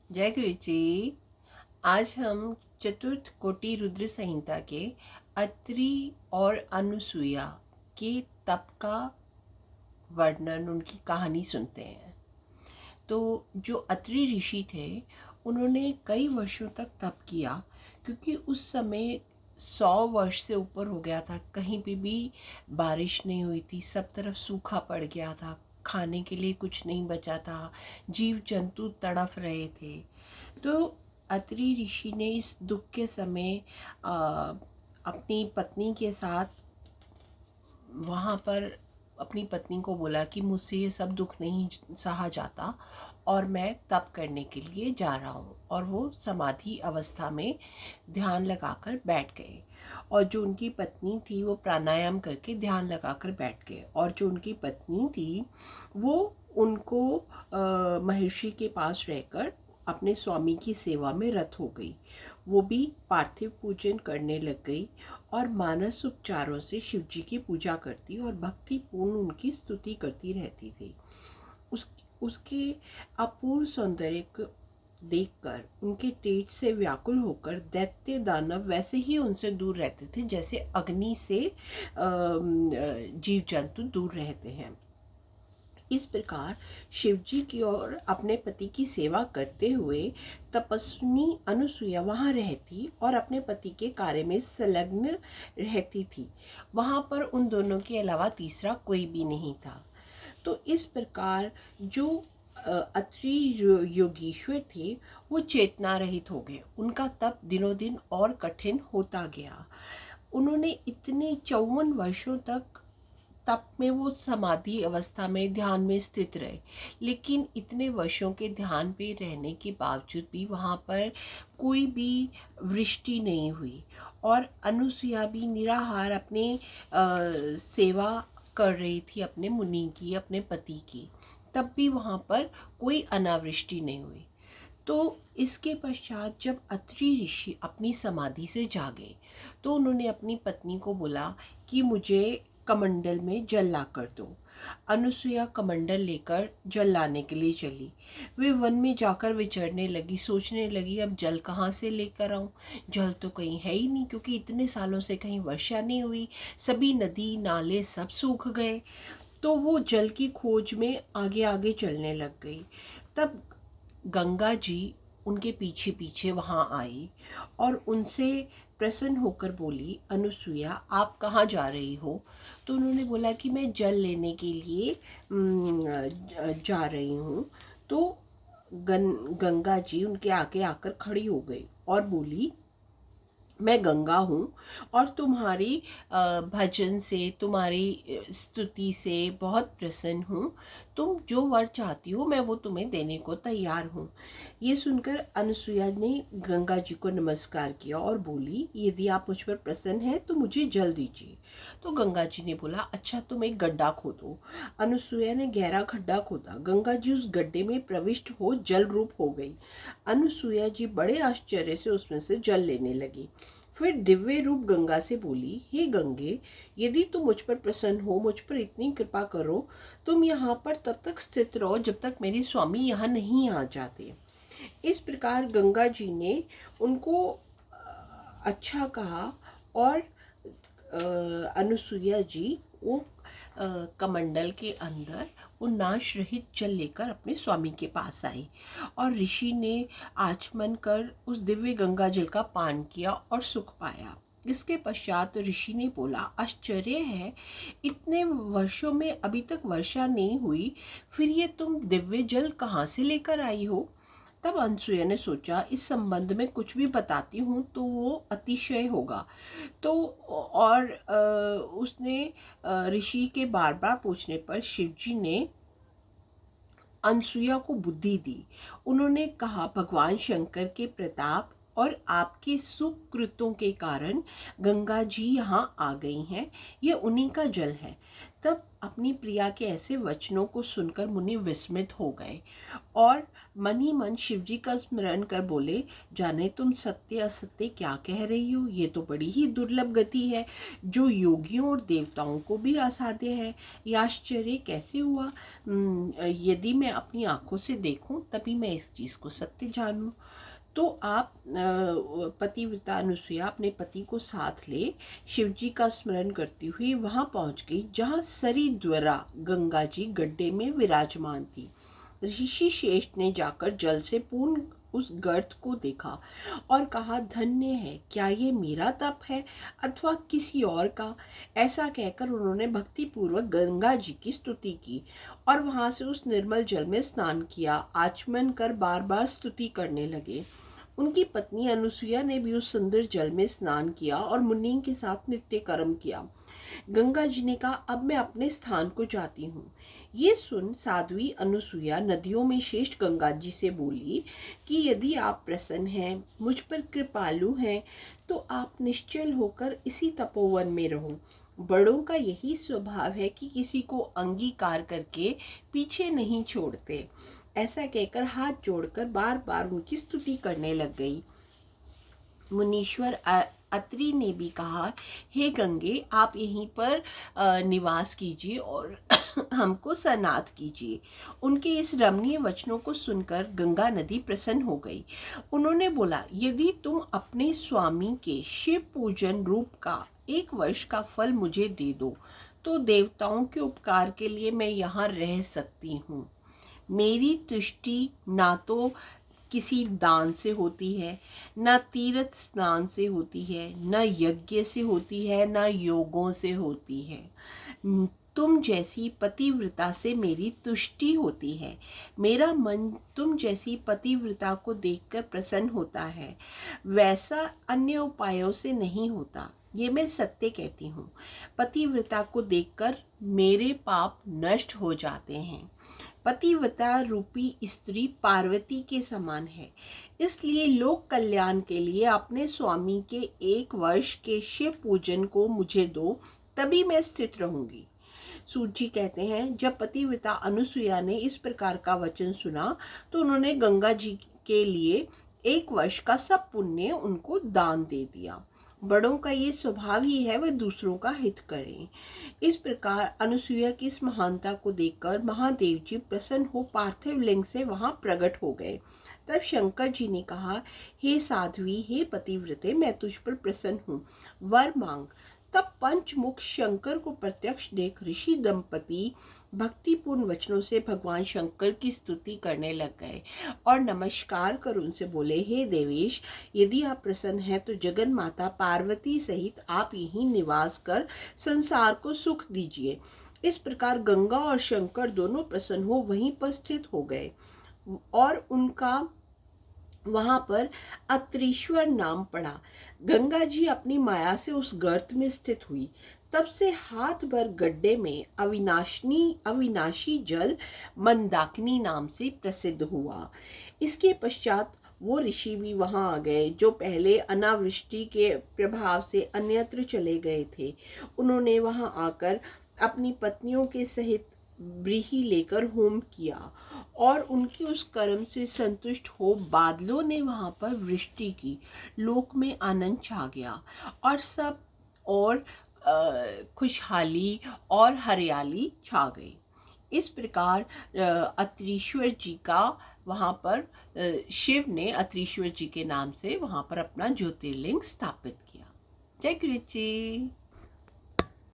जय गुरु जी। आज हम चतुर्थ कोटि रुद्र संहिता के अत्रि और अनुसुईया के तप का वर्णन, उनकी कहानी सुनते हैं। तो जो अत्रि ऋषि थे, उन्होंने कई वर्षों तक तप किया, क्योंकि उस समय 100 वर्ष से ऊपर हो गया था। कहीं भी बारिश नहीं हुई थी, सब तरफ सूखा पड़ गया था, खाने के लिए कुछ नहीं बचा था, जीव जंतु तड़फ रहे थे। तो अत्रि ऋषि ने इस दुख के समय आ, अपनी पत्नी के साथ वहाँ पर अपनी पत्नी को बोला कि मुझसे ये सब दुख नहीं सहा जाता और मैं तप करने के लिए जा रहा हूँ। और वो समाधि अवस्था में ध्यान लगाकर बैठ गए। और जो उनकी पत्नी थी वो प्राणायाम करके ध्यान लगाकर बैठ गए। और जो उनकी पत्नी थी वो उनको महर्षि के पास रहकर अपने स्वामी की सेवा में रत हो गई। वो भी पार्थिव पूजन करने लग गई और मानस उपचारों से शिव जी की पूजा करती और भक्तिपूर्ण उनकी स्तुति करती रहती थी। उसके अपूर्व सौंदर्य को देखकर उनके तेज से व्याकुल होकर दैत्य दानव वैसे ही उनसे दूर रहते थे, जैसे अग्नि से जीव जंतु दूर रहते हैं। इस प्रकार शिवजी की ओर अपने पति की सेवा करते हुए तपस्विनी अनुसुईया वहाँ रहती और अपने पति के कार्य में संलग्न रहती थी। वहाँ पर उन दोनों के अलावा तीसरा कोई भी नहीं था। तो इस प्रकार जो अत्रि योगीश्वर थे वो चेतना रहित हो गए। उनका तप दिनों दिन और कठिन होता गया। उन्होंने इतने 54 वर्षों तक तप में, वो समाधि अवस्था में ध्यान में स्थित रहे। लेकिन इतने वर्षों के ध्यान पे रहने के बावजूद भी वहाँ पर कोई भी वृष्टि नहीं हुई। और अनुसुईया भी निराहार अपने सेवा कर रही थी, अपने मुनि की, अपने पति की। तब भी वहाँ पर कोई अनावृष्टि नहीं हुई। तो इसके पश्चात जब अत्रि ऋषि अपनी समाधि से जागे तो उन्होंने अपनी पत्नी को बोला कि मुझे कमंडल में जल ला कर दो। अनुसुईया कमंडल लेकर जल लाने के लिए चली। वे वन में जाकर विचरने लगी, सोचने लगी अब जल कहाँ से लेकर आऊँ। जल तो कहीं है ही नहीं, क्योंकि इतने सालों से कहीं वर्षा नहीं हुई, सभी नदी नाले सब सूख गए। तो वो जल की खोज में आगे आगे चलने लग गई। तब गंगा जी उनके पीछे पीछे वहाँ आई और उनसे प्रसन्न होकर बोली, अनुसुईया आप कहाँ जा रही हो। तो उन्होंने बोला कि मैं जल लेने के लिए जा रही हूँ। तो गंगा जी उनके आगे आकर खड़ी हो गई और बोली, मैं गंगा हूँ और तुम्हारी भजन से, तुम्हारी स्तुति से बहुत प्रसन्न हूँ। तुम जो वर चाहती हो मैं वो तुम्हें देने को तैयार हूँ। ये सुनकर अनुसुईया ने गंगा जी को नमस्कार किया और बोली, यदि आप मुझ पर प्रसन्न हैं तो मुझे जल दीजिए। तो गंगा जी ने बोला, अच्छा तुम एक गड्ढा खोदो। अनुसुईया ने गहरा खड्डा खोदा। गंगा जी उस गड्ढे में प्रविष्ट हो जल रूप हो गई। अनुसुईया जी बड़े आश्चर्य से उसमें से जल लेने लगी। फिर दिव्य रूप गंगा से बोली, हे गंगे, यदि तुम मुझ पर प्रसन्न हो, मुझ पर इतनी कृपा करो, तुम यहाँ पर तब तक स्थित रहो जब तक मेरे स्वामी यहाँ नहीं आ जाते। इस प्रकार गंगा जी ने उनको अच्छा कहा और अनुसुईया जी वो कमंडल के अंदर वो नाश रहित जल लेकर अपने स्वामी के पास आई और ऋषि ने आचमन कर उस दिव्य गंगा जल का पान किया और सुख पाया। इसके पश्चात ऋषि ने बोला, आश्चर्य है, इतने वर्षों में अभी तक वर्षा नहीं हुई, फिर ये तुम दिव्य जल कहाँ से लेकर आई हो। तब अनुसुईया ने सोचा, इस संबंध में कुछ भी बताती हूँ तो वो अतिशय होगा। तो और उसने ऋषि के बार बार पूछने पर शिवजी ने अनुसुईया को बुद्धि दी। उन्होंने कहा, भगवान शंकर के प्रताप और आपके सुकृतों के कारण गंगा जी यहाँ आ गई हैं, ये उन्हीं का जल है। तब अपनी प्रिया के ऐसे वचनों को सुनकर मुनि विस्मित हो गए और मन ही मन शिव जी का स्मरण कर बोले, जाने तुम सत्य असत्य क्या कह रही हो, ये तो बड़ी ही दुर्लभ गति है जो योगियों और देवताओं को भी असाध्य है। ये आश्चर्य कैसे हुआ? यदि मैं अपनी आंखों से देखूं तभी मैं इस चीज को सत्य जानूं। तो आप पतिव्रता अनुसुईया अपने पति को साथ ले शिव जी का स्मरण करती हुई वहां पहुंच गई जहां सरिद्वरा गंगा जी गड्ढे में विराजमान थी। ऋषि श्रेष्ठ ने जाकर जल से पूर्ण उस गर्त को देखा और कहा, धन्य है, क्या ये मेरा तप है अथवा किसी और का? ऐसा कहकर उन्होंने भक्ति पूर्वक गंगा जी की स्तुति की और वहां से उस निर्मल जल में स्नान किया। आचमन कर बार बार स्तुति करने लगे। उनकी पत्नी अनुसुईया ने भी उस सुंदर जल में स्नान किया और मुनि के साथ नित्य कर्म किया। गंगा जी ने कहा, अब मैं अपने स्थान को जाती हूँ। ये सुन साध्वी अनुसुईया नदियों में श्रेष्ठ गंगा जी से बोली कि यदि आप प्रसन्न हैं, मुझ पर कृपालु हैं, तो आप निश्चल होकर इसी तपोवन में रहो। बड़ों का यही स्वभाव है कि किसी को अंगीकार करके पीछे नहीं छोड़ते। ऐसा कहकर हाथ जोड़कर बार बार उनकी स्तुति करने लग गई। मुनीश्वर अत्रि ने भी कहा, हे गंगे, आप यहीं पर निवास कीजिए और हमको सनाथ कीजिए। उनके इस रमणीय वचनों को सुनकर गंगा नदी प्रसन्न हो गई। उन्होंने बोला, यदि तुम अपने स्वामी के शिव पूजन रूप का 1 वर्ष का फल मुझे दे दो तो देवताओं के उपकार के लिए मैं यहाँ रह सकती हूँ। मेरी तुष्टि ना तो किसी दान से होती है, न तीर्थ स्नान से होती है, न यज्ञ से होती है, न योगों से होती है। तुम जैसी पतिव्रता से मेरी तुष्टि होती है। मेरा मन तुम जैसी पतिव्रता को देखकर प्रसन्न होता है, वैसा अन्य उपायों से नहीं होता। ये मैं सत्य कहती हूँ। पतिव्रता को देखकर मेरे पाप नष्ट हो जाते हैं। पतिव्रता रूपी स्त्री पार्वती के समान है, इसलिए लोक कल्याण के लिए अपने स्वामी के 1 वर्ष के शिव पूजन को मुझे दो, तभी मैं स्थित रहूंगी। सूत जी कहते हैं, जब पतिव्रता अनुसुईया ने इस प्रकार का वचन सुना तो उन्होंने गंगा जी के लिए 1 वर्ष का सब पुण्य उनको दान दे दिया। बड़ों का ये स्वभाव ही है, वह दूसरों का हित करें। इस प्रकार अनुसुईया की इस महानता को देखकर महादेव जी प्रसन्न हो पार्थिव लिंग से वहां प्रकट हो गए। तब शंकर जी ने कहा, हे साध्वी, हे पतिव्रते, मैं तुझ पर प्रसन्न हूँ, वर मांग। तब पंचमुख शंकर को प्रत्यक्ष देख ऋषि दंपति भक्तिपूर्ण वचनों से भगवान शंकर की स्तुति करने लग गए और नमस्कार कर उनसे बोले, हे देवेश, यदि आप प्रसन्न हैं तो जगन माता पार्वती सहित आप यहीं निवास कर संसार को सुख दीजिए। इस प्रकार गंगा और शंकर दोनों प्रसन्न हो वहीं पर स्थित हो गए और उनका वहां पर अत्रीश्वर नाम पड़ा। गंगा जी अपनी माया से उस गर्त में स्थित हुई। तब से हाथ भर गड्ढे में अविनाशी जल मंदाकिनी नाम से प्रसिद्ध हुआ। इसके पश्चात वो ऋषि भी वहां आ गए जो पहले अनावृष्टि के प्रभाव से अन्यत्र चले गए थे। उन्होंने वहां आकर अपनी पत्नियों के सहित व्रीहि लेकर होम किया और उनकी उस कर्म से संतुष्ट हो बादलों ने वहां पर वृष्टि की। लोक में आनंद छा गया और सब और खुशहाली और हरियाली छा गई। इस प्रकार अत्रीश्वर जी का वहां पर शिव ने अत्रीश्वर जी के नाम से वहां पर अपना ज्योतिर्लिंग स्थापित किया। जय गुरु जी।